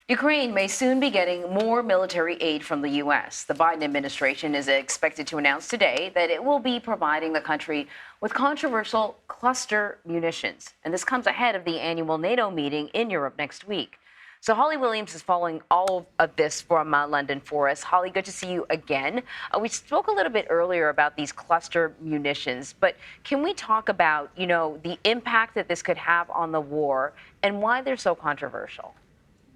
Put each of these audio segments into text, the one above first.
Ukraine may soon be getting more military aid from the U.S. The Biden administration is expected to announce today that it will be providing the country with controversial cluster munitions. And this comes ahead of the annual NATO meeting in Europe next week. So Holly Williams is following all of this from London for us. Holly, good to see you again. We spoke a little bit earlier about these cluster munitions, but can we talk about, the impact that this could have on the war and why they're so controversial?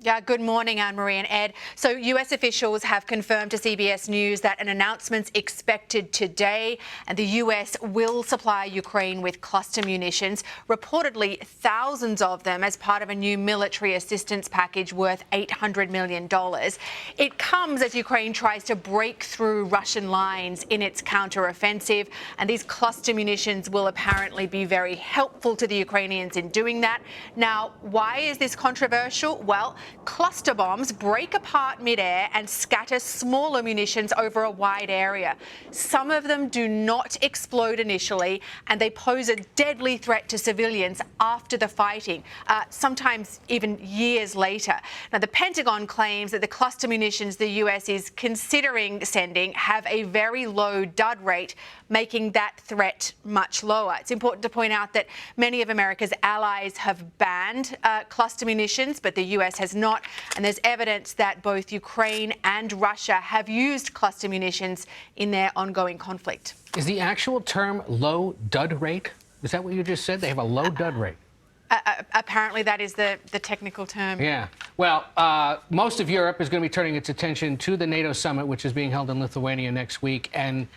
Yeah, good morning, Anne-Marie and Ed. So US officials have confirmed to CBS News that an announcement's expected today, and the US will supply Ukraine with cluster munitions, reportedly thousands of them as part of a new military assistance package worth $800 million. It comes as Ukraine tries to break through Russian lines in its counteroffensive, and these cluster munitions will apparently be very helpful to the Ukrainians in doing that. Now, why is this controversial? Well, cluster bombs break apart midair and scatter smaller munitions over a wide area. Some of them do not explode initially, and they pose a deadly threat to civilians after the fighting, sometimes even years later. Now, the Pentagon claims that the cluster munitions the US is considering sending have a very low dud rate, making that threat much lower. It's important to point out that many of America's allies have banned cluster munitions, but the US has not. And there's evidence that both Ukraine and Russia have used cluster munitions in their ongoing conflict. Is the actual term low dud rate? Is that what you just said? They have a low dud rate. Apparently that is the technical term. Yeah. Well, most of Europe is going to be turning its attention to the NATO summit, which is being held in Lithuania next week. And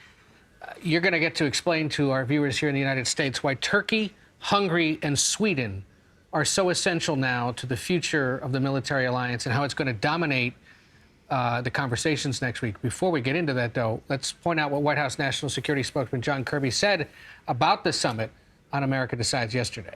you're going to get to explain to our viewers here in the United States why Turkey, Hungary, and Sweden are so essential now to the future of the military alliance and how it's going to dominate the conversations next week. Before we get into that, though, let's point out what White House National Security spokesman John Kirby said about the summit on America Decides yesterday.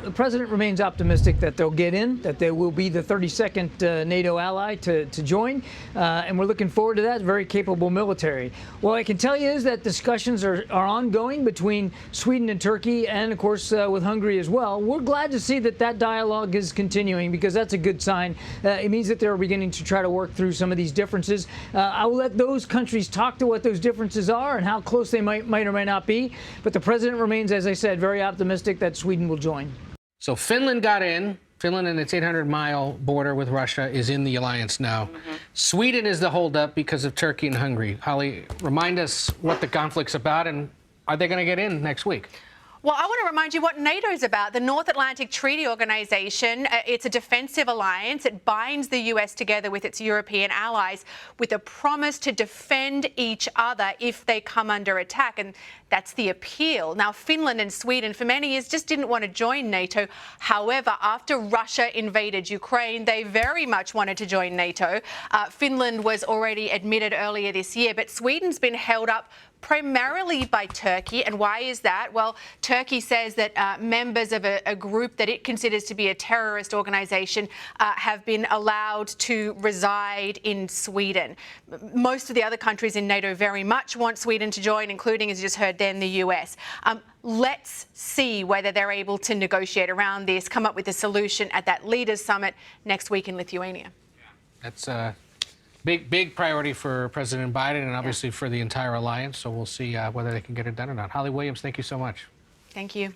The president remains optimistic that they'll get in, that they will be the 32nd NATO ally to join, and we're looking forward to that. Very capable military. What I can tell you is that discussions are ongoing between Sweden and Turkey, and of course with Hungary as well. We're glad to see that dialogue is continuing, because that's a good sign. It means that they're beginning to try to work through some of these differences. I will let those countries talk to what those differences are and how close they might or might not be. But the president remains, as I said, very optimistic that Sweden will join. So Finland got in. Finland and its 800-mile border with Russia is in the alliance now. Sweden is the holdup because of Turkey and Hungary. Holly, remind us what the conflict's about, and are they going to get in next week? Well, I want to remind you what NATO is about. The North Atlantic Treaty Organization, it's a defensive alliance. It binds the US together with its European allies with a promise to defend each other if they come under attack. And that's the appeal. Now, Finland and Sweden, for many years, just didn't want to join NATO. However, after Russia invaded Ukraine, they very much wanted to join NATO. Finland was already admitted earlier this year, but Sweden's been held up primarily by Turkey. And why is that? Well, Turkey says that members of a group that it considers to be a terrorist organization have been allowed to reside in Sweden. Most of the other countries in NATO very much want Sweden to join, including, as you just heard, then the US. Let's see whether they're able to negotiate around this, come up with a solution at that leaders summit next week in Lithuania. That's big priority for President Biden and obviously for the entire alliance. So we'll see whether they can get it done or not. Holly Williams, thank you so much. Thank you.